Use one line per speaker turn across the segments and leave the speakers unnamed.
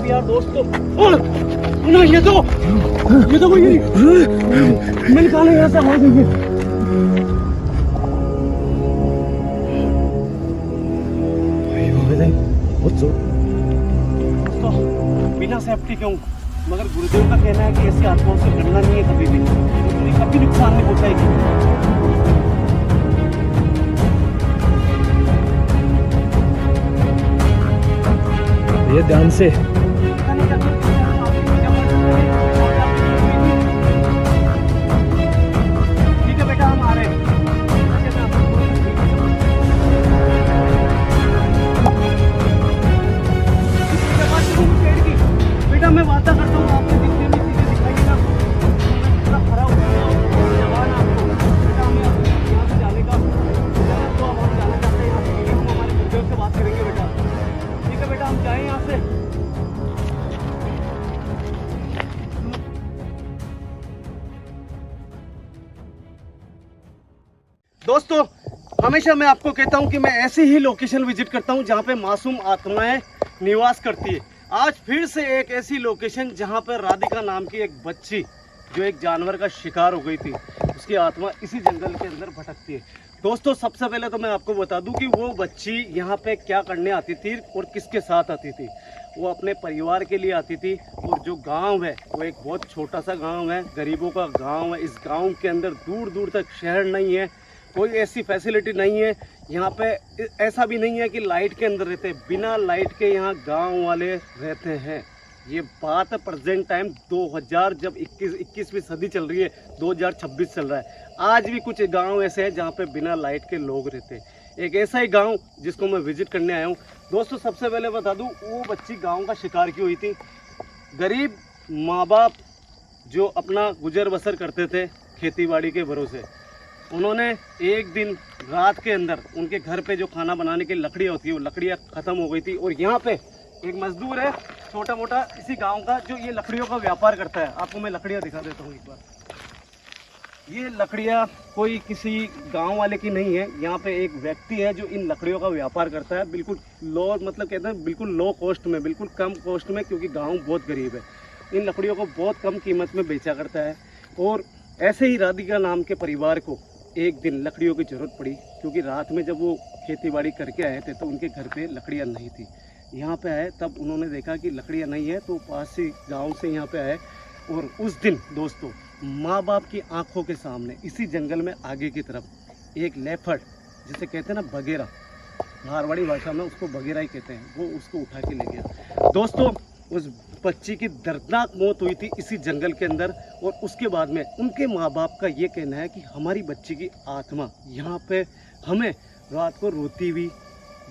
अब यार दोस्तों, सुनो ये तो वही मैं निकाले यहाँ से आवाज देंगे। दोस्तों बिना सेफ्टी के हूँ, मगर गुरुदेव का कहना है कि ऐसी आत्माओं से डरना नहीं है कभी भी, तो कभी नुकसान नहीं पहुंचाएगी। ये ध्यान से ठीक है बेटा, हम आ रहे हैं। बेटा मैं वादा करता हूँ आपको दिखने में चीजें दिखाइएगा, पूरा खरा हो गया जवान आपको। बेटा हमें यहाँ से जाने का तो अब हम जाना चाहते हैं यहाँ से, हम हमारे गुरुदेव से बात करेंगे बेटा। ठीक है बेटा, हम जाएं यहाँ से। दोस्तों हमेशा मैं आपको कहता हूं कि मैं ऐसी ही लोकेशन विजिट करता हूं जहां पे मासूम आत्माएं निवास करती है। आज फिर से एक ऐसी लोकेशन जहां पर राधिका नाम की एक बच्ची जो एक जानवर का शिकार हो गई थी, उसकी आत्मा इसी जंगल के अंदर भटकती है। दोस्तों सबसे पहले तो मैं आपको बता दूं कि वो बच्ची यहाँ पे क्या करने आती थी और किसके साथ आती थी। वो अपने परिवार के लिए आती थी, और जो गांव है वो एक बहुत छोटा सा गांव है, गरीबों का गांव है। इस गांव के अंदर दूर दूर तक शहर नहीं है, कोई ऐसी फैसिलिटी नहीं है। यहाँ पे ऐसा भी नहीं है कि लाइट के अंदर रहते हैं, बिना लाइट के यहाँ गांव वाले रहते हैं। ये बात है प्रेजेंट टाइम 2000, जब 21वीं सदी चल रही है, 2026 चल रहा है। आज भी कुछ गांव ऐसे हैं जहाँ पे बिना लाइट के लोग रहते हैं। एक ऐसा ही गांव जिसको मैं विजिट करने आया हूँ। दोस्तों सबसे पहले बता दूँ, वो बच्ची गाँव का शिकार क्यों हुई थी। गरीब माँ बाप जो अपना गुजर बसर करते थे खेती बाड़ी के भरोसे, उन्होंने एक दिन रात के अंदर उनके घर पे जो खाना बनाने की लकड़ियाँ होती है वो लकड़ियाँ ख़त्म हो गई थी। और यहाँ पे एक मजदूर है छोटा मोटा इसी गांव का, जो ये लकड़ियों का व्यापार करता है। आपको मैं लकड़ियाँ दिखा देता हूँ एक बार। ये लकड़ियाँ कोई किसी गांव वाले की नहीं है, यहाँ पे एक व्यक्ति है जो इन लकड़ियों का व्यापार करता है, बिल्कुल लो, मतलब कहते हैं बिल्कुल लो कॉस्ट में, बिल्कुल कम कॉस्ट में, क्योंकि गाँव बहुत गरीब है। इन लकड़ियों को बहुत कम कीमत में बेचा करता है। और ऐसे ही राधिका नाम के परिवार को एक दिन लकड़ियों की ज़रूरत पड़ी, क्योंकि रात में जब वो खेती बाड़ी करके आए थे तो उनके घर पे लकड़ियाँ नहीं थी। यहाँ पे आए तब उन्होंने देखा कि लकड़ियाँ नहीं है, तो पास से गांव से यहाँ पे आए। और उस दिन दोस्तों माँ बाप की आंखों के सामने इसी जंगल में आगे की तरफ एक लेपर्ड, जिसे कहते हैं ना बगेरा, मारवाड़ी भाषा में उसको बगेरा ही कहते हैं, वो उसको उठा के ले गया। दोस्तों उस बच्ची की दर्दनाक मौत हुई थी इसी जंगल के अंदर। और उसके बाद में उनके माँ बाप का ये कहना है कि हमारी बच्ची की आत्मा यहाँ पे हमें रात को रोती हुई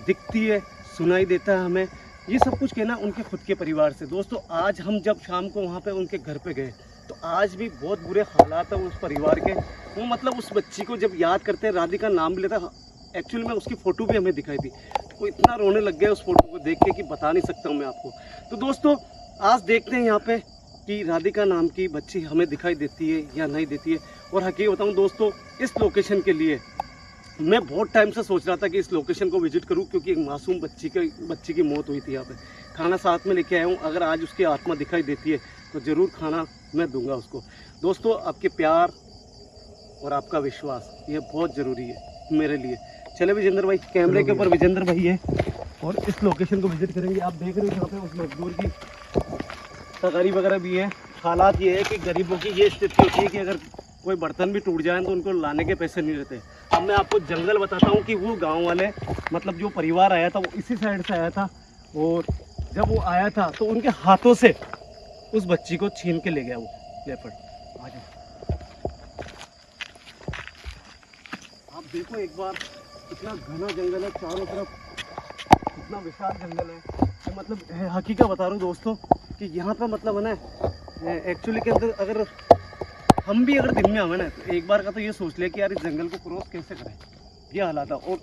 दिखती है, सुनाई देता है हमें। ये सब कुछ कहना उनके खुद के परिवार से। दोस्तों आज हम जब शाम को वहाँ पे उनके घर पे गए तो आज भी बहुत बुरे हालात हैं उस परिवार के। वो मतलब उस बच्ची को जब याद करते हैं, राधिका नाम भी लेता, एक्चुअली में उसकी फ़ोटो भी हमें दिखाई थी, वो इतना रोने लग गया उस फोटो को देख के कि बता नहीं सकता हूँ मैं आपको। तो दोस्तों आज देखते हैं यहाँ पे कि राधिका नाम की बच्ची हमें दिखाई देती है या नहीं देती है। और हकीकत बताऊँ दोस्तों, इस लोकेशन के लिए मैं बहुत टाइम से सोच रहा था कि इस लोकेशन को विजिट करूँ, क्योंकि एक मासूम बच्ची की मौत हुई थी यहाँ पे। खाना साथ में लेके आया हूँ, अगर आज उसकी आत्मा दिखाई देती है तो ज़रूर खाना मैं दूंगा उसको। दोस्तों आपके प्यार और आपका विश्वास ये बहुत ज़रूरी है मेरे लिए। चले विजेंद्र भाई, कैमरे के ऊपर विजेंद्र भाई है और इस लोकेशन को विजिट करेंगे। आप देख रहे हो यहाँ पे उस मजदूर की तगारी वगैरह भी है। हालात ये है कि गरीबों की ये स्थिति होती है कि अगर कोई बर्तन भी टूट जाए तो उनको लाने के पैसे नहीं रहते। अब मैं आपको जंगल बताता हूँ कि वो गांव वाले, मतलब जो परिवार आया था वो इसी साइड से आया था, और जब वो आया था तो उनके हाथों से उस बच्ची को छीन के ले गया वो लेपर्ड। आ जाओ, आप देखो एक बार, कितना घना जंगल है चारों तरफ, कितना विशाल जंगल है। तो मतलब हकीकत बता रहा हूँ दोस्तों कि यहाँ पर मतलब है ना, एक्चुअली के अंदर अगर हम भी अगर दिन में आवे ना तो एक बार का तो ये सोच लिया कि यार इस जंगल को क्रॉस कैसे करें, ये हालात था। और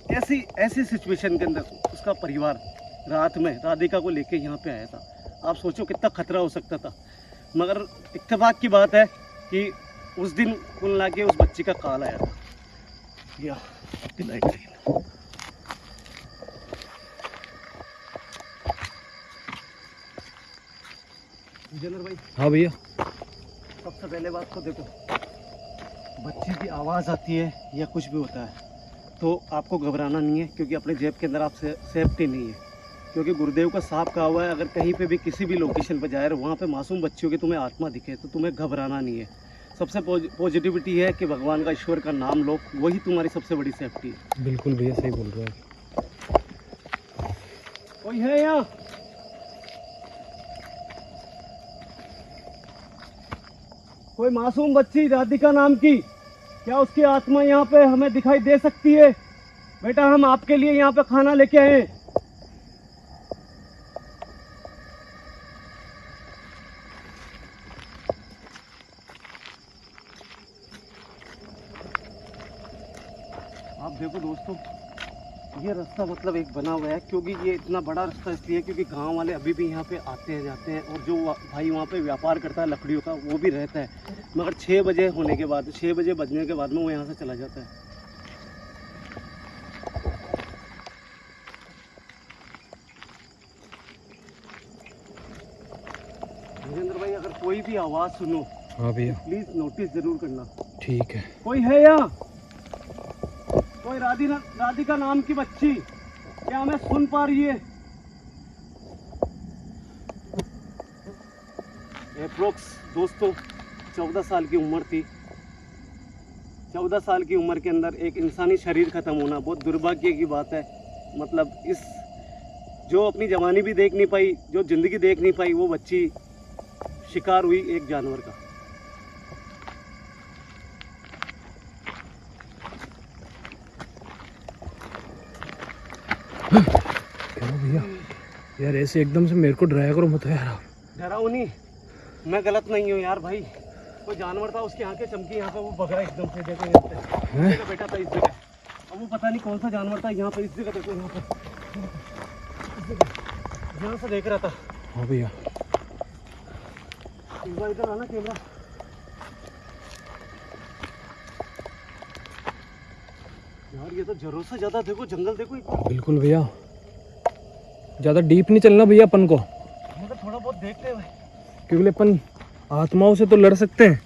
ऐसी सिचुएशन के अंदर उसका परिवार रात में राधिका को लेके यहाँ पे आया था। आप सोचो कितना खतरा हो सकता था। मगर इत्तेफाक की बात है कि उस दिन कुल ना के उस बच्ची का कॉल आया था। या विजेंद्र भाई।
हाँ भैया।
सबसे पहले बात तो देखो, बच्चे की आवाज़ आती है या कुछ भी होता है तो आपको घबराना नहीं है, क्योंकि अपने जेब के अंदर आप सेफ्टी नहीं है। क्योंकि गुरुदेव का साफ कहा हुआ है, अगर कहीं पे भी किसी भी लोकेशन पर जाए और वहाँ पे मासूम बच्चियों की तुम्हें आत्मा दिखे तो तुम्हें घबराना नहीं है। सबसे पॉजिटिविटी है कि भगवान का, ईश्वर का नाम लो, वही तुम्हारी सबसे बड़ी सेफ्टी है।
बिल्कुल भैया, सही बोल रहे हैं।
कोई है यहाँ? कोई मासूम बच्ची राधिका नाम की, क्या उसकी आत्मा यहाँ पे हमें दिखाई दे सकती है? बेटा हम आपके लिए यहाँ पे खाना लेके आए हैं। आप देखो दोस्तों, ये रास्ता मतलब एक बना हुआ है, क्योंकि ये इतना बड़ा रास्ता इसलिए क्योंकि गांव वाले अभी भी यहाँ पे आते हैं जाते हैं, और जो भाई वहाँ पे व्यापार करता है लकड़ियों का वो भी रहता है, मगर 6 बजे होने के बाद, 6 बजे बजने के बाद में वो यहाँ से चला जाता है। विजेंद्र भाई, अगर कोई भी आवाज़ सुनो,
हाँ भैया,
प्लीज़ नोटिस ज़रूर करना।
ठीक है।
कोई है यहाँ? कोई राधिका नाम की बच्ची क्या हमें सुन पा रही है? एप्रोक्स दोस्तों 14 साल की उम्र थी। 14 साल की उम्र के अंदर एक इंसानी शरीर खत्म होना बहुत दुर्भाग्य की बात है। मतलब इस जो अपनी जवानी भी देख नहीं पाई, जो जिंदगी देख नहीं पाई, वो बच्ची शिकार हुई एक जानवर का।
क्या भैया यार, ऐसे एकदम से मेरे को डराया करो मत यार।
डराओ नहीं, मैं गलत नहीं हूँ यार भाई। कोई जानवर था, उसकी आंखें चमकी, यहाँ पे वो भगा एकदम से। देखो यहाँ पे इस जगह बैठा था, इस जगह। अब वो पता नहीं कौन सा जानवर था, यहाँ पे इस जगह देखो, यहाँ पे इस जगह यहाँ से देख रहा था।
हाँ भैया,
इधर आना कैमरा। यार ये तो जरूर से ज्यादा देखो, जंगल देखो एक बार।
बिल्कुल भैया, ज्यादा डीप नहीं चलना भैया अपन को,
मतलब थोड़ा बहुत देखते हुए,
क्योंकि अपन आत्माओं से तो लड़ सकते हैं,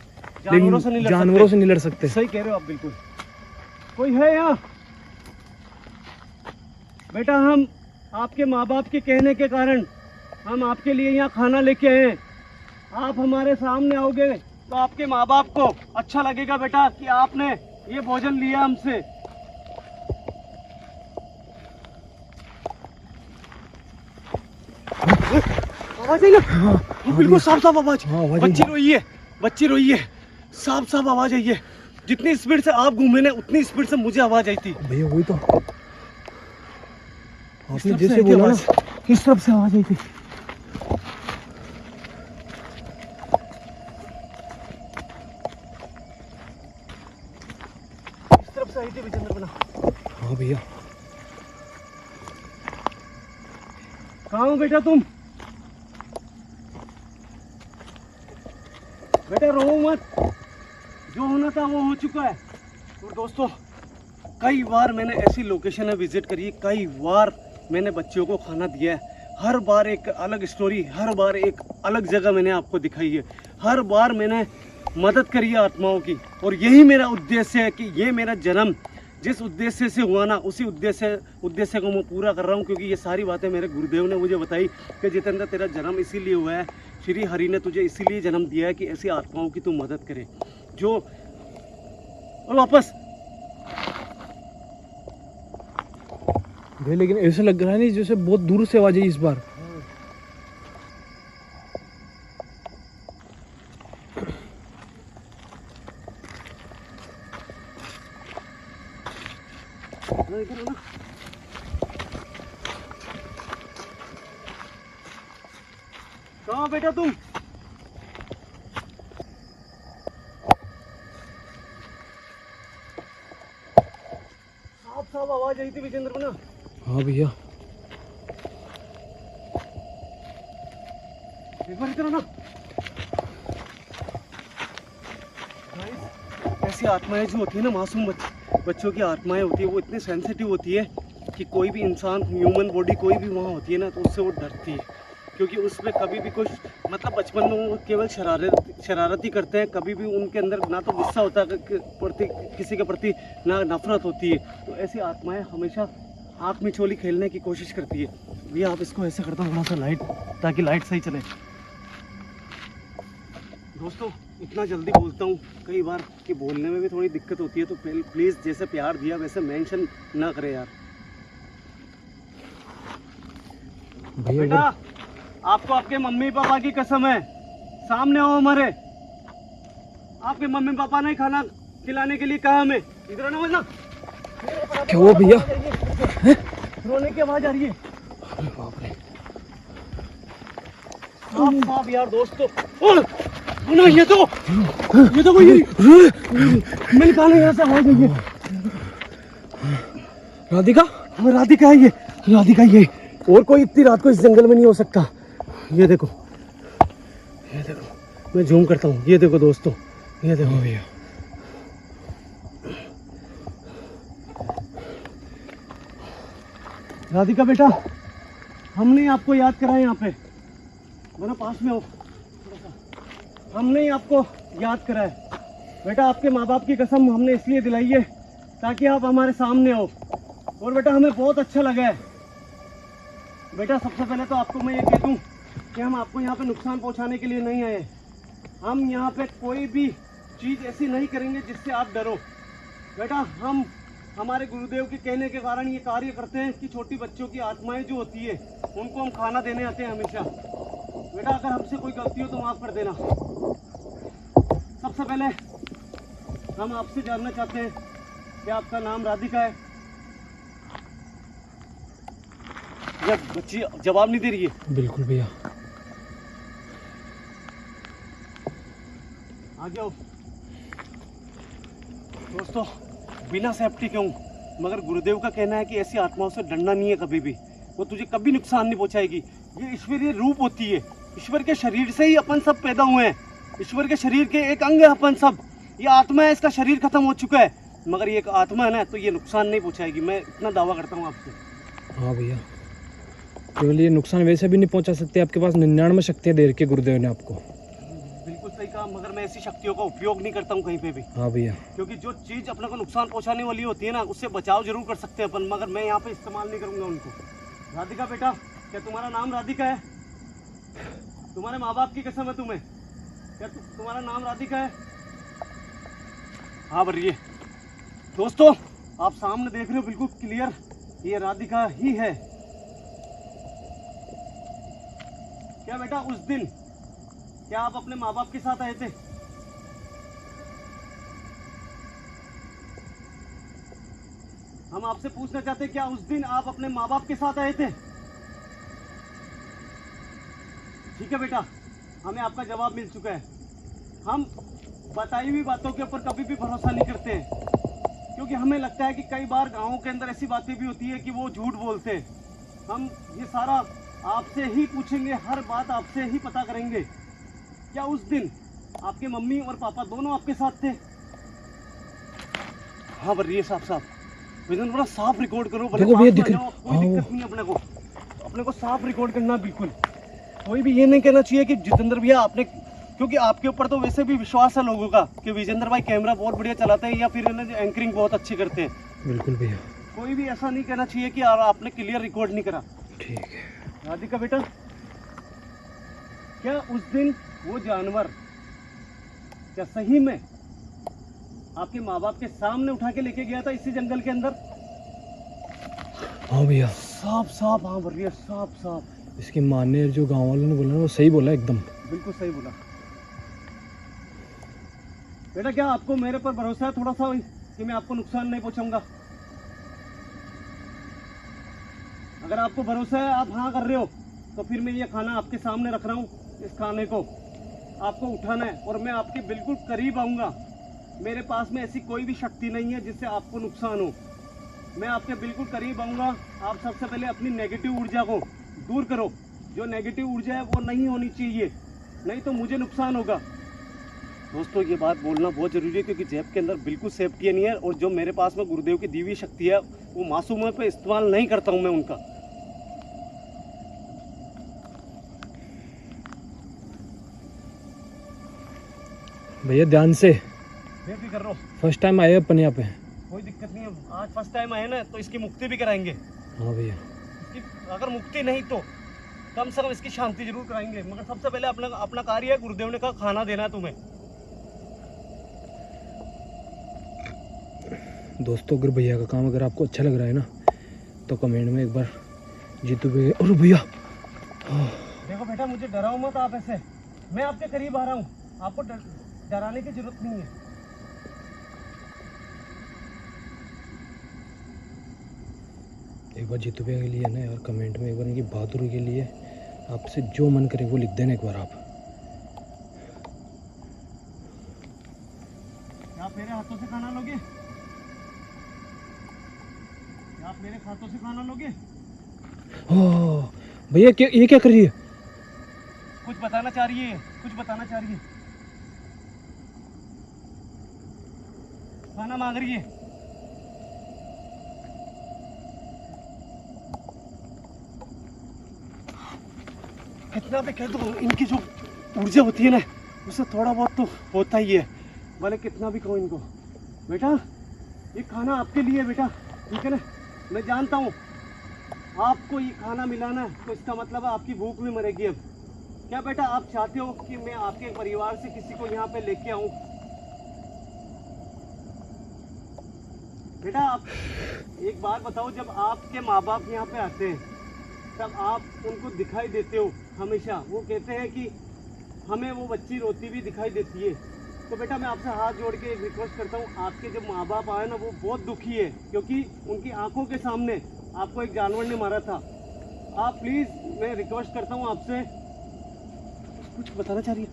जानवरों से नहीं लड़ सकते।
जानवरों से नहीं लड़ सकते।
सही कह रहे हो आप बिल्कुल। कोई है यहाँ? बेटा हम आपके माँ बाप के कहने के कारण हम आपके लिए यहाँ खाना लेके आए हैं। आप हमारे सामने आओगे तो आपके माँ बाप को अच्छा लगेगा बेटा कि आपने ये भोजन लिया हमसे। आवाज आई ना? हाँ, बिल्कुल साफ साफ आवाज। बच्ची रोई है, बच्ची रोई है, साफ साफ आवाज आई है। जितनी स्पीड से आप घूमे ना उतनी स्पीड से मुझे आवाज आई थी
भैया। वही तो आपने जैसे बोला ना,
किस तरफ से आवाज आई थी? किस तरफ से आई थी विजेंद्र बना?
हाँ भैया।
कहाँ हो बेटा तुम? बेटा रो मत, जो होना था वो हो चुका है। और दोस्तों कई बार मैंने ऐसी लोकेशन विजिट करी, कई बार मैंने बच्चियों को खाना दिया है, हर बार एक अलग स्टोरी, हर बार एक अलग जगह मैंने आपको दिखाई है, हर बार मैंने मदद करी है आत्माओं की। और यही मेरा उद्देश्य है कि ये मेरा जन्म जिस उद्देश्य से हुआ ना, उसी उद्देश्य को मैं पूरा कर रहा हूँ। क्योंकि ये सारी बातें मेरे गुरुदेव ने मुझे बताई कि जितेंद्र तेरा जन्म इसीलिए हुआ है, श्री हरि ने तुझे इसीलिए जन्म दिया है कि ऐसी आत्माओं की तू मदद करे। जो और वापस
भैया, लेकिन ऐसा लग रहा है नहीं जैसे बहुत दूर से आवाज आई इस बार।
कहाँ बेटा तुम? साफ साफ आवाज आई थी विजेंद्र को ना।
हाँ भैया,
एक बार इधर ना। ऐसी आत्माएं जो होती है ना, मासूम बच्चों की आत्माएं होती है, वो इतनी सेंसिटिव होती है कि कोई भी इंसान, ह्यूमन बॉडी कोई भी वहाँ होती है ना, तो उससे वो डरती है। क्योंकि उसमें कभी भी कुछ मतलब बचपन में वो केवल शरारत ही करते हैं, कभी भी उनके अंदर ना तो गुस्सा होता है प्रति किसी के प्रति, ना नफरत होती है। तो ऐसी आत्माएं हमेशा आँख मिचोली खेलने की कोशिश करती है। भैया आप इसको ऐसे करता हूँ थोड़ा सा लाइट, ताकि लाइट सही चले। दोस्तों इतना जल्दी बोलता हूँ कई बार कि बोलने में भी थोड़ी दिक्कत होती है, तो प्लीज़ जैसे प्यार दिया वैसे मेंशन ना करें यार। बेटा आपको आपके मम्मी पापा की कसम है, सामने आओ हमारे। आपके मम्मी पापा ने खाना खिलाने के लिए कहा हमें, इधर ना बोलना।
क्या हुआ भैया?
रोने की आवाज आ रही है।
बाप रे,
साफ यार दोस्तों। ये तो कोई मैं निकाले यहाँ से आवाज आई है।
राधिका?
हाँ राधिका है ये, राधिका ये। और कोई इतनी रात को इस जंगल में नहीं हो सकता। ये देखो, ये देखो, मैं जूम करता हूँ। ये देखो दोस्तों, ये देखो भैया। राधिका बेटा, हमने आपको याद करा यहाँ पे, मेरा पास में हो। हमने ही आपको याद करा है बेटा। आपके माँ बाप की कसम हमने इसलिए दिलाई है ताकि आप हमारे सामने हो। और बेटा हमें बहुत अच्छा लगा है। बेटा सबसे पहले तो आपको मैं ये कह दूँ कि हम आपको यहाँ पे नुकसान पहुँचाने के लिए नहीं आए। हम यहाँ पे कोई भी चीज़ ऐसी नहीं करेंगे जिससे आप डरो। बेटा हम हमारे गुरुदेव के कहने के कारण ये कार्य करते हैं कि छोटी बच्चों की आत्माएं जो होती है उनको हम खाना देने आते हैं हमेशा। बेटा अगर हमसे कोई गलती हो तो माफ़ कर देना। सबसे पहले हम आपसे जानना चाहते हैं कि आपका नाम राधिका है। या बच्ची जवाब नहीं दे रही है।
बिल्कुल भैया।
आ जाओ दोस्तों, बिना सेफ्टी के हूँ, मगर गुरुदेव का कहना है कि ऐसी आत्माओं से डरना नहीं है कभी भी। वो तुझे कभी नुकसान नहीं पहुँचाएगी। ये ईश्वरीय रूप होती है। ईश्वर के शरीर से ही अपन सब पैदा हुए हैं। ईश्वर के शरीर के एक अंग है अपन सब। ये आत्मा है, इसका शरीर खत्म हो चुका है, मगर ये एक आत्मा है ना, तो ये नुकसान नहीं पहुँचाएगी। मैं इतना दावा करता हूँ आपसे।
हाँ भैया, केवल ये नुकसान वैसे भी नहीं पहुंचा सकते। आपके पास 99 शक्तियाँ दे रखी है गुरुदेव ने आपको।
बिल्कुल सही कहा, मगर मैं ऐसी शक्तियों का उपयोग नहीं करता हूँ कहीं पे भी।
हाँ भैया,
क्योंकि जो चीज़ अपने को नुकसान पहुँचाने वाली होती है ना, उससे बचाव जरूर कर सकते हैं अपन, मगर मैं यहाँ पे इस्तेमाल नहीं करूँगा उनको। राधिका बेटा, क्या तुम्हारा नाम राधिका है? तुम्हारे माँ बाप की कसम है तुम्हें, क्या तुम्हारा नाम राधिका है? हाँ बरिए दोस्तों, आप सामने देख रहे हो बिल्कुल क्लियर, ये राधिका ही है। क्या बेटा उस दिन क्या आप अपने माँ बाप के साथ आए थे? हम आपसे पूछना चाहते हैं, क्या उस दिन आप अपने माँ बाप के साथ आए थे? ठीक है बेटा, हमें आपका जवाब मिल चुका है। हम बताई हुई बातों के ऊपर कभी भी भरोसा नहीं करते हैं, क्योंकि हमें लगता है कि कई बार गाँवों के अंदर ऐसी बातें भी होती है कि वो झूठ बोलते हैं। हम ये सारा आपसे ही पूछेंगे, हर बात आपसे ही पता करेंगे। क्या उस दिन आपके मम्मी और पापा दोनों आपके साथ थे? हाँ बरिए साफ विजन, बड़ा साफ रिकॉर्ड करो।
देखो भैया,
कोई दिक्कत नहीं है अपने को साफ रिकॉर्ड करना। बिल्कुल कोई भी ये नहीं कहना चाहिए कि जितेंद्र भैया आपने, क्योंकि आपके ऊपर तो वैसे भी विश्वास है लोगों का कि विजेंद्र भाई कैमरा बहुत बढ़िया चलाते हैं या फिर एंकरिंग बहुत अच्छी करते हैं।
बिल्कुल भैया,
कोई भी ऐसा नहीं कहना चाहिए कि आपने क्लियर रिकॉर्ड नहीं करा।
ठीक है।
राधिका बेटा, क्या उस दिन वो जानवर क्या सही में आपके माँ बाप के सामने उठा के लेके गया था इसी जंगल के अंदर?
हाँ भैया,
साफ। हाँ बरिए साफ।
इसकी माँ ने, जो गांव वालों ने बोला ना, वो सही बोला एकदम।
बिल्कुल सही बोला। बेटा क्या आपको मेरे पर भरोसा है थोड़ा सा कि मैं आपको नुकसान नहीं पहुंचाऊंगा? अगर आपको भरोसा है, आप हाँ कर रहे हो, तो फिर मैं ये खाना आपके सामने रख रहा हूँ। इस खाने को आपको उठाना है और मैं आपके बिल्कुल करीब आऊँगा। मेरे पास में ऐसी कोई भी शक्ति नहीं है जिससे आपको नुकसान हो। मैं आपके बिल्कुल करीब आऊँगा। आप सबसे पहले अपनी नेगेटिव ऊर्जा को दूर करो। जो नेगेटिव ऊर्जा है वो नहीं होनी चाहिए, नहीं तो मुझे नुकसान होगा। दोस्तों ये बात बोलना बहुत ज़रूरी है, क्योंकि जेब के अंदर बिल्कुल सेफ्टी नहीं है, और जो मेरे पास में गुरुदेव की दी हुई शक्ति है वो मासूमों पे इस्तेमाल नहीं करता हूँ मैं उनका।
भैया ध्यान से,
बेफिक्र रहो,
फर्स्ट टाइम आए अपन यहाँ पे।
कोई दिक्कत नहीं है। आज फर्स्ट टाइम आए ना तो इसकी मुक्ति भी कराएंगे।
हाँ भैया,
इसकी अगर मुक्ति नहीं तो कम से कम इसकी शांति जरूर कराएंगे। मगर सबसे पहले अपना अपना कार्य है, गुरुदेव ने कहा खाना देना है तुम्हें।
दोस्तों अगर भैया का काम अगर आपको अच्छा लग रहा है ना तो कमेंट में एक बार जीतू भैया। अरे भैया
देखो बेटा, मुझे डराओ मत आप ऐसे, मैं आपके करीब आ रहा हूँ, आपको डराने की जरूरत नहीं है।
एक बार जीतू भैया के लिए ना यार कमेंट में एक बार इनकी बहादुरी के लिए आपसे जो मन करे वो लिख देना एक बार आप।
आप मेरे हाथों से खाना लोगे? आप मेरे हाथों से खाना लोगे?
ओह भैया क्या ये क्या कर रही है?
कुछ बताना चाह रही है, कुछ बताना चाह रही है, खाना मांग रही है। कितना भी कह दो, इनकी जो ऊर्जा होती है ना उससे थोड़ा बहुत तो होता ही है, भले कितना भी कहो इनको। बेटा ये खाना आपके लिए है बेटा, ठीक है ना? मैं जानता हूँ आपको ये खाना मिला ना तो इसका मतलब है आपकी भूख भी मरेगी। अब क्या बेटा आप चाहते हो कि मैं आपके परिवार से किसी को यहाँ पे लेके आऊँ? बेटा आप एक बात बताओ, जब आपके माँ बाप यहाँ पे आते हैं तब आप उनको दिखाई देते हो हमेशा, वो कहते हैं कि हमें वो बच्ची रोती भी दिखाई देती है। तो बेटा मैं आपसे हाथ जोड़ के एक रिक्वेस्ट करता हूँ, आपके जब माँ बाप आए ना वो बहुत दुखी है क्योंकि उनकी आंखों के सामने आपको एक जानवर ने मारा था। आप प्लीज़, मैं रिक्वेस्ट करता हूँ आपसे, कुछ बताना चाह रही है,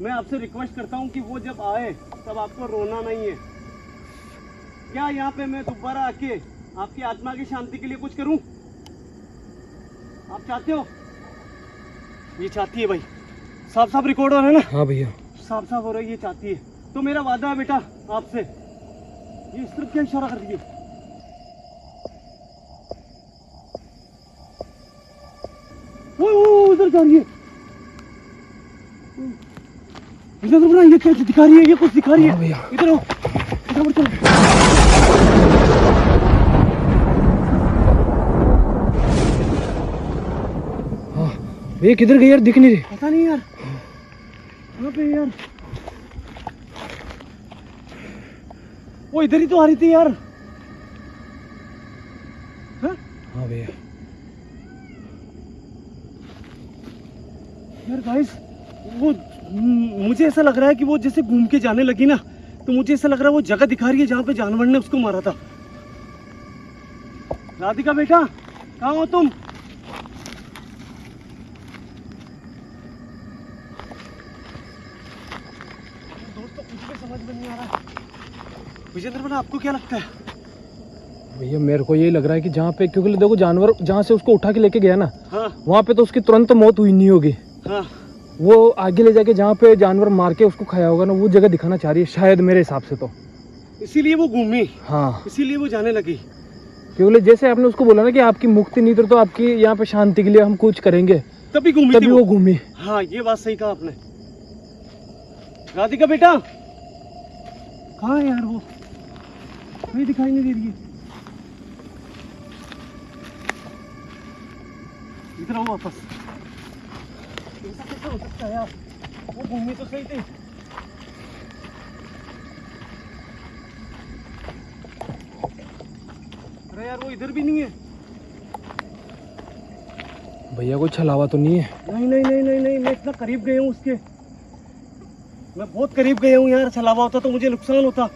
मैं आपसे रिक्वेस्ट करता हूँ कि वो जब आए तब आपको रोना नहीं है। क्या यहाँ पे मैं दोबारा आके आपकी आत्मा की शांति के लिए कुछ करूँ? आप चाहते हो? ये चाहती है भाई, साफ साफ रिकॉर्ड हो रहा है ना?
हाँ भैया
साफ साफ हो रहा है, ये चाहती है। तो मेरा वादा है बेटा आपसे, ये इस तरफ क्या इशारा कर रही है? वो उधर जा रही है, इधर बना, ये क्या दिखा रही है? ये कुछ दिखा रही
हाँ
है।
भैया
इधर आओ, इधर चलो।
हाँ भैया किधर गई यार, दिख नहीं रही।
पता नहीं यार, कहाँ पे यार? वो इधर ही तो आ रही थी यार। हाँ
हाँ भैया
यार गाइस, वो मुझे ऐसा लग रहा है कि वो जैसे घूम के जाने लगी ना तो मुझे ऐसा लग रहा है वो जगह दिखा रही है जहाँ पे जानवर ने उसको मारा था। राधिका बेटा कहाँ हो तुम? दोस्तों कुछ भी समझ में नहीं आ रहा। विजेंद्र बेटा आपको क्या लगता है?
भैया मेरे को यही लग रहा है कि जहाँ पे, क्योंकि देखो जानवर जहाँ से उसको उठा के लेके गया ना
हाँ
वहाँ पे तो उसकी तुरंत मौत हुई नहीं होगी।
हाँ,
वो आगे ले जाके जहाँ पे जानवर मार के उसको खाया होगा ना वो जगह दिखाना चाह रही है शायद मेरे हिसाब से तो।
इसीलिए वो घूमी,
हाँ
इसीलिए वो जाने लगी।
क्योंकि जैसे आपने उसको बोला ना कि आपकी मुक्ति नहीं तो आपकी यहाँ पे शांति के लिए हम कुछ करेंगे,
तभी घूमी
तभी
थी
वो घूमी।
हाँ ये बात सही कहा आपने। राधिका बेटा कहाँ है यार? वो नहीं दिखाई नहीं दे रही है। इधर आओ वापस। ऐसा कैसे हो सकता है यार? वो घूमी तो सही थी। अरे यार वो इधर भी नहीं है।
भैया कोई छलावा तो नहीं है?
नहीं नहीं नहीं नहीं नहीं, मैं इतना करीब गया हूँ उसके, मैं बहुत करीब गया हूँ यार। छलावा होता तो मुझे नुकसान होता।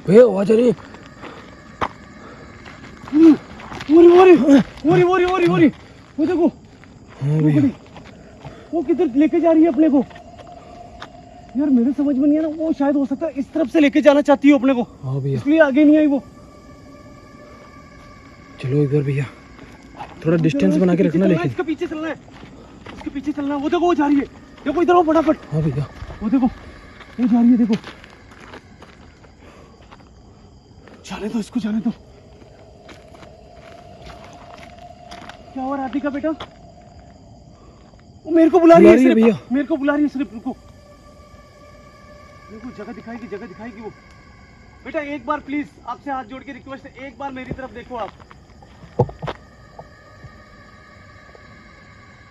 भैया आवाज आ रही है।
वो देखो,
हाँ भैया
वो किधर लेके जा रही है अपने को? यार मेरे समझ में नहीं आ रहा। वो शायद हो सकता है इस तरफ से लेके जाना चाहती हो अपने को,
हाँ भैया
इसलिए आगे नहीं आई वो।
चलो एक बार भैया थोड़ा डिस्टेंस बना के रखना, लेकिन
इसके पीछे चलना है, इसके पीछे चलना है। वो देखो वो जा रही है, देखो इधर आओ फटाफट।
हाँ भैया
वो देखो वो जा रही है, देखो। जाने दो इसको, जाने दो। क्या हुआ राधिका बेटा? वो मेरे को बुला रही है
भैया।
सिर्फ, मेरे को बुला रही है सिर्फ, रुको। मेरे को जगह दिखाएगी वो। बेटा एक बार प्लीज आपसे हाथ जोड़ के रिक्वेस्ट है, एक बार मेरी तरफ देखो आप।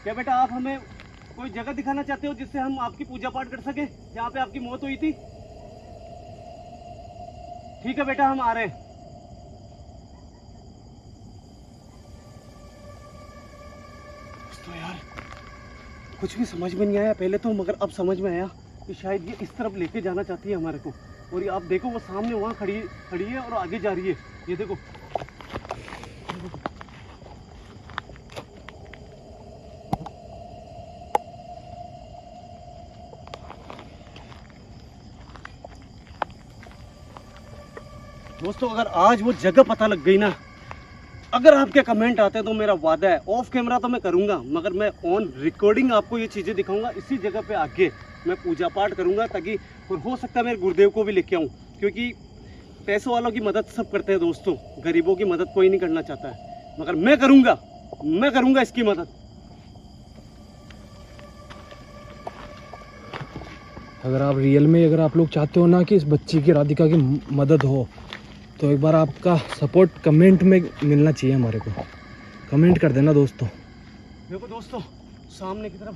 क्या बेटा आप हमें कोई जगह दिखाना चाहते हो जिससे हम आपकी पूजा पाठ कर सके, जहाँ पे आपकी मौत हुई थी? ठीक है बेटा हम आ रहे हैं। तो यार कुछ भी समझ में नहीं आया पहले तो, मगर अब समझ में आया कि शायद ये इस तरफ लेके जाना चाहती है हमारे को। और ये आप देखो वो सामने वहाँ खड़ी है और आगे जा रही है, ये देखो। दोस्तों अगर आज वो जगह पता लग गई ना, अगर आपके कमेंट आते हैं तो मेरा वादा है ऑफ कैमरा तो मैं करूंगा, मगर मैं ऑन रिकॉर्डिंग आपको ये चीज़ें दिखाऊंगा। इसी जगह पे आके मैं पूजा पाठ करूंगा, ताकि और हो सकता है मेरे गुरुदेव को भी लेके आऊँ, क्योंकि पैसों वालों की मदद सब करते हैं दोस्तों, गरीबों की मदद कोई नहीं करना चाहता है, मगर मैं करूंगा इसकी मदद।
अगर आप रियल में अगर आप लोग चाहते हो ना कि इस बच्ची की राधिका की मदद हो, तो एक बार आपका सपोर्ट कमेंट में मिलना चाहिए हमारे को। कमेंट कर देना दोस्तों।
देखो दोस्तों सामने की तरफ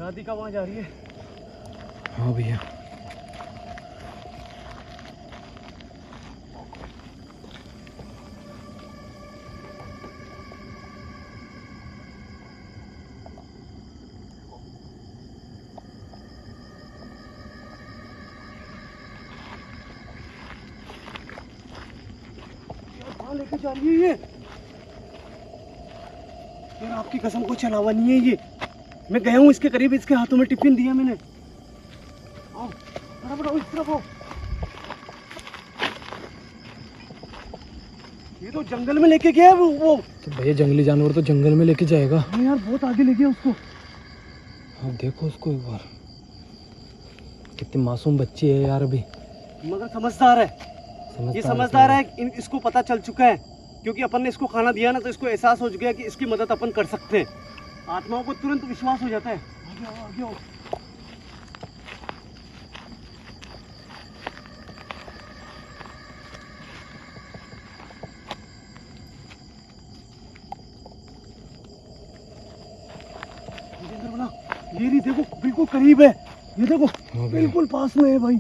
राधिका वहाँ जा रही है।
हाँ भैया
लेके जा रही है ये यार, आपकी कसम को चलावा नहीं है ये। मैं गया हूँ इसके करीब, इसके हाथों में टिफिन दिया मैंने। आओ बड़ा इस तरफ आओ। ये तो जंगल में लेके गया है वो।
तो भैया जंगली जानवर तो जंगल में लेके जाएगा।
हाँ यार बहुत आगे ले गया उसको।
हाँ देखो उसको एक बार, कितनी मासूम बच्ची है यार अभी,
मगर समझदार है। ये समझदार है, इसको पता चल चुका है, क्योंकि अपन ने इसको खाना दिया ना, तो इसको एहसास हो गया कि इसकी मदद अपन कर सकते हैं। आत्माओं को तुरंत विश्वास हो जाता है। आगे आओ, आगे आओ। ये नहीं देखो बिल्कुल करीब है, ये देखो बिल्कुल पास में है भाई।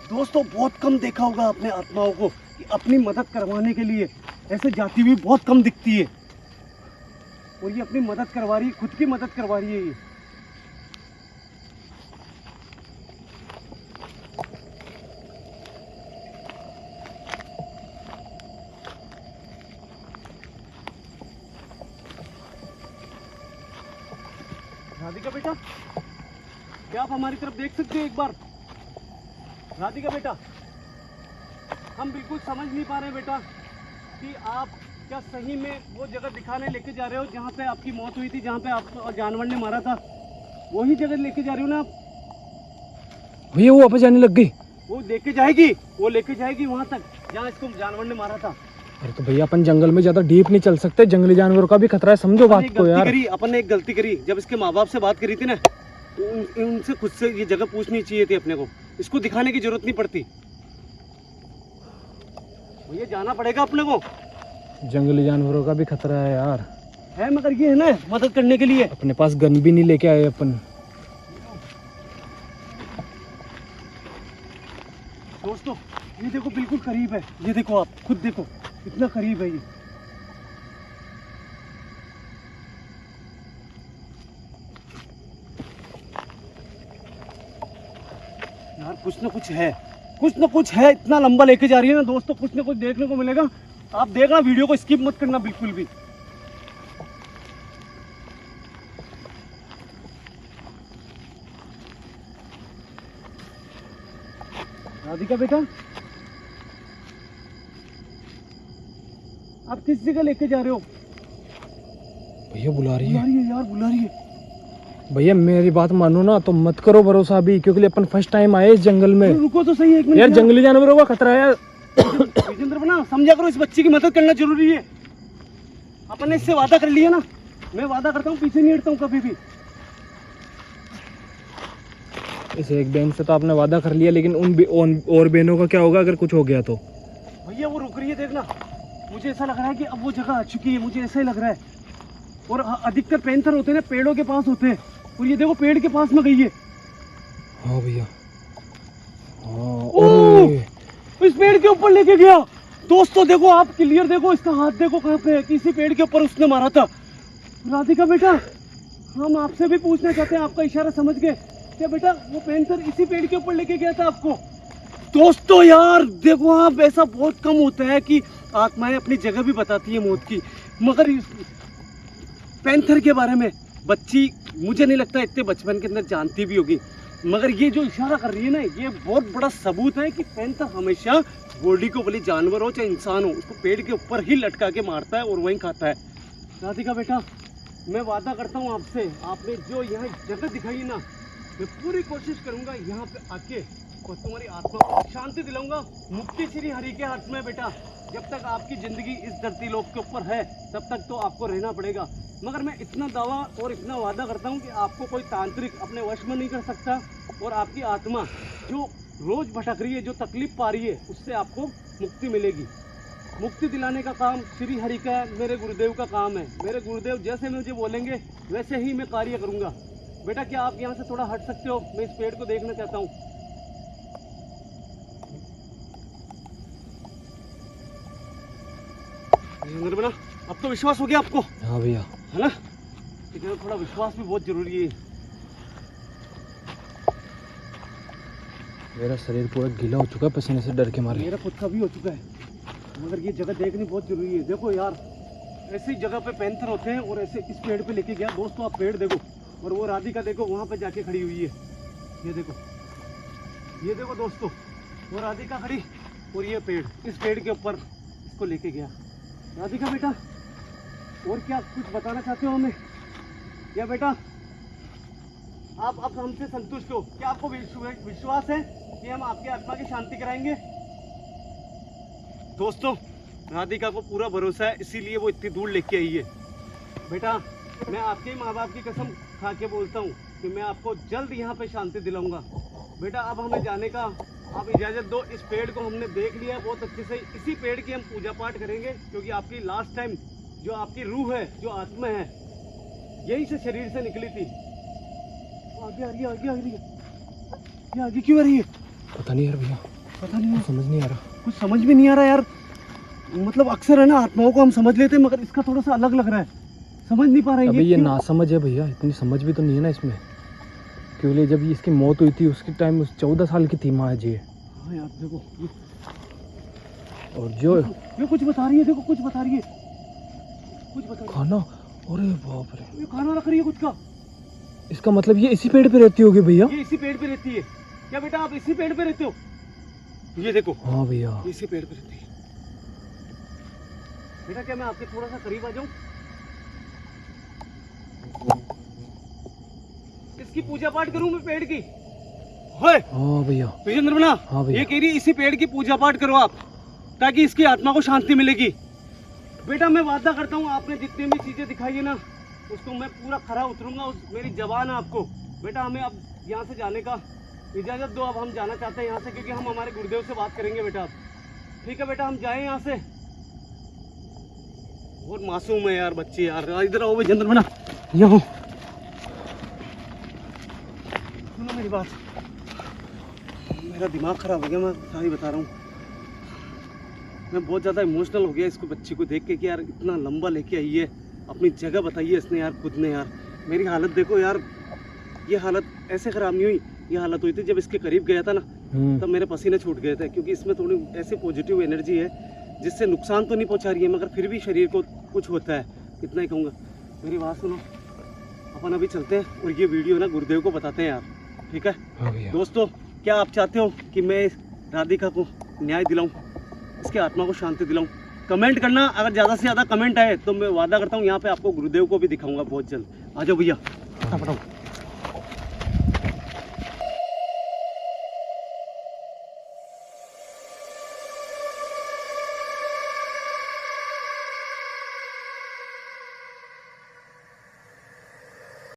दोस्तों बहुत कम देखा होगा आपने आत्माओं को कि अपनी मदद करवाने के लिए ऐसे जाती हुई बहुत कम दिखती है, और ये अपनी मदद करवा रही, खुद की मदद करवा रही है ये। राधिका बेटा क्या आप हमारी तरफ देख सकते हैं एक बार? राधिका बेटा हम बिल्कुल समझ नहीं पा रहे बेटा कि आप क्या सही में वो जगह दिखाने लेके जा रहे हो जहाँ पे आपकी मौत हुई थी, जहाँ पे आपको जानवर ने मारा था, वही जगह लेके जा रहे हो ना आप?
भैया वो वापस जाने लग गई।
वो लेके जाएगी वहाँ तक जहाँ इसको जानवर ने मारा था।
अरे तो भैया अपन जंगल में ज्यादा डीप नहीं चल सकते, जंगली जानवरों का भी खतरा है, समझो बात को यार।
अपन ने एक गलती करी, जब इसके माँ बाप से बात करी थी ना, उनसे खुद से ये जगह पूछनी चाहिए थी अपने को, इसको दिखाने की जरूरत नहीं पड़ती। ये जाना पड़ेगा अपने को,
जंगली जानवरों का भी खतरा है यार।
है मगर ये है ना मदद करने के लिए।
अपने पास गन भी नहीं लेके आए अपन।
दोस्तों ये देखो बिल्कुल करीब है, ये देखो आप खुद देखो कितना करीब है ये। यार कुछ ना कुछ है, इतना लंबा लेके जा रही है ना दोस्तों, कुछ ना कुछ देखने को मिलेगा। आप देखना, वीडियो को स्किप मत करना बिल्कुल भी। राधिका बेटा आप किस जगह लेके जा रहे हो?
भैया बुला रही है
यार, बुला रही है।
भैया मेरी बात मानो ना, तो मत करो भरोसा अभी, क्योंकि अपन फर्स्ट टाइम आए इस जंगल में।
रुको तो सही एक मिनट
यार, जंगली जानवरों का खतरा है यार।
विजेंद्र बना समझा करो, इस बच्ची की मदद करना जरूरी है। अपन ने इससे वादा कर लिया ना, मैं वादा करता हूँ पीछे नहीं हटता हूँ कभी भी।
इस एक बहन से तो आपने वादा कर लिया, लेकिन उन और बहनों का क्या होगा अगर कुछ हो गया तो?
भैया वो रुक रही है, देखना। मुझे ऐसा लग रहा है कि अब वो जगह आ चुकी है, मुझे ऐसा ही लग रहा है। और अधिकतर पैंथर होते हैं ना पेड़ों के पास होते हैं, और ये देखो पेड़ के पास में गई है।
हाँ भैया,
इस पेड़ के ऊपर लेके गया। दोस्तों देखो, आप क्लियर देखो, इसका हाथ देखो कहाँ पे है, किसी पेड़ के ऊपर उसने मारा था। राधिका बेटा, हम आपसे भी पूछना चाहते हैं, आपका इशारा समझ गए क्या बेटा? वो पैंथर इसी पेड़ के ऊपर लेके गया था आपको। दोस्तों यार देखो, आप ऐसा बहुत कम होता है कि आत्माएं अपनी जगह भी बताती है मौत की, मगर इस पैंथर के बारे में बच्ची मुझे नहीं लगता इतने बचपन के अंदर जानती भी होगी, मगर ये जो इशारा कर रही है ना, ये बहुत बड़ा सबूत है कि पैंथर हमेशा बॉडी को, भले जानवर हो चाहे इंसान हो, उसको पेड़ के ऊपर ही लटका के मारता है और वहीं खाता है। राधिका बेटा, मैं वादा करता हूँ आपसे, आपने जो यहाँ जगह दिखाई ना, मैं पूरी कोशिश करूंगा यहाँ पे आके और तुम्हारी आत्मा को शांति दिलाऊंगा। मुक्ति श्री हरि के हाथ में बेटा। जब तक आपकी जिंदगी इस धरती लोक के ऊपर है, तब तक तो आपको रहना पड़ेगा, मगर मैं इतना दावा और इतना वादा करता हूँ कि आपको कोई तांत्रिक अपने वश में नहीं कर सकता, और आपकी आत्मा जो रोज भटक रही है, जो तकलीफ पा रही है, उससे आपको मुक्ति मिलेगी। मुक्ति दिलाने का काम श्री हरि का, मेरे गुरुदेव का काम है। मेरे गुरुदेव जैसे मुझे बोलेंगे वैसे ही मैं कार्य करूंगा। बेटा क्या आप यहाँ से थोड़ा हट सकते हो? मैं इस पेड़ को देखना चाहता हूँ। निर्मला, अब तो विश्वास हो गया आपको?
हाँ भैया,
है ना? लेकिन थोड़ा विश्वास भी बहुत जरूरी है।
मेरा शरीर पूरा गीला हो चुका है पसीने से डर के मारे।
मेरा खुद का भी हो चुका है, मगर ये जगह देखनी बहुत जरूरी है। देखो यार, ऐसी जगह पे पैंथर होते हैं, और ऐसे इस पेड़ पे लेके गया। दोस्तों आप पेड़ देखो, और वो राधिका देखो वहाँ पे जाके खड़ी हुई है। ये देखो, ये देखो दोस्तों, वो राधिका खड़ी, और ये पेड़, इस पेड़ के ऊपर इसको लेके गया। राधिका बेटा, और क्या कुछ बताना चाहते हो हमें? या बेटा आप अब हमसे संतुष्ट हो? क्या आपको विश्वास है कि हम आपकी आत्मा की शांति कराएंगे? दोस्तों राधिका को पूरा भरोसा है, इसीलिए वो इतनी दूर लेके आई है। बेटा मैं आपके माँ बाप की कसम खा के बोलता हूँ कि मैं आपको जल्द यहाँ पे शांति दिलाऊंगा। बेटा अब हमें जाने का आप इजाज़त दो। इस पेड़ को हमने देख लिया है बहुत अच्छे से, इसी पेड़ की हम पूजा पाठ करेंगे, क्योंकि आपकी लास्ट टाइम जो आपकी रूह है, जो आत्मा है, यही से शरीर से निकली थी। आगे आ रही है, आगे आ रही है। ये आगे क्यों आ रही है?
पता नहीं यार भैया,
पता नहीं,
समझ नहीं आ रहा,
कुछ समझ भी नहीं आ रहा यार। मतलब अक्सर है ना, आत्माओं को हम समझ लेते हैं, मगर इसका थोड़ा सा अलग लग रहा है, समझ नहीं पा रहे हैं।
अभी ये ना समझ है भैया, इतनी समझ भी तो नहीं है ना इसमें, क्योंकि जब इसकी मौत हुई थी उसके टाइम 14 साल की थी माँ जी।
हाँ यार देखो,
और जो
ये कुछ बता रही है, देखो कुछ बता रही है, कुछ बता रही है।
खाना, अरे बाप रे,
ये खाना रख रही है कुछ का।
इसका मतलब ये इसी पेड़ पे रहती होगी भैया?
ये इसी पेड़ पे रहती है क्या बेटा? आप इसी पेड़ पे रहते हो? ये देखो,
हाँ भैया,
इसी पेड़ पे रहती है। बेटा क्या मैं आपके थोड़ा सा करीब आ जाऊं? इसकी पूजा पाठ करूं मैं पेड़ की? हाँ
भैया,
विजेंद्र,
हाँ भैया,
ये कह रही इसी पेड़ की पूजा पाठ करो आप, ताकि इसकी आत्मा को शांति मिलेगी। बेटा मैं वादा करता हूँ, आपने जितनी भी चीजें दिखाई है ना, उसको मैं पूरा खरा उतरूंगा। मेरी जबान है आपको। बेटा हमें अब यहाँ से जाने का इजाजत दो, अब हम जाना चाहते हैं यहाँ से, क्योंकि हम हमारे गुरुदेव से बात करेंगे। बेटा अब ठीक है बेटा, हम जाएं यहाँ से। बहुत मासूम है यार बच्ची यार। इधर आओ विजेंद्र, बना यहाँ सुनो मेरी बात। मेरा दिमाग खराब हो गया, मैं सही बता रहा हूँ। मैं बहुत ज़्यादा इमोशनल हो गया इसको, बच्ची को देख के कि यार इतना लंबा लेके आई है, अपनी जगह बताई है इसने यार खुद ने। यार मेरी हालत देखो यार, ये हालत ऐसे ख़राब नहीं हुई, ये हालत हुई थी जब इसके करीब गया था ना, तब मेरे पसीने छूट गए थे, क्योंकि इसमें थोड़ी ऐसी पॉजिटिव एनर्जी है जिससे नुकसान तो नहीं पहुंचा रही है, मगर फिर भी शरीर को कुछ होता है, इतना ही कहूँगा। मेरी बात सुनो, अपन अभी चलते हैं और ये वीडियो ना गुरुदेव को बताते हैं यार, ठीक है?
हाँ भैया।
दोस्तों क्या आप चाहते हो कि मैं राधिका को न्याय दिलाऊं, इसकी आत्मा को शांति दिलाऊं? कमेंट करना, अगर ज़्यादा से ज़्यादा कमेंट आए तो मैं वादा करता हूँ यहाँ पे आपको गुरुदेव को भी दिखाऊंगा बहुत जल्द। आ जाओ भैया, फटाफट।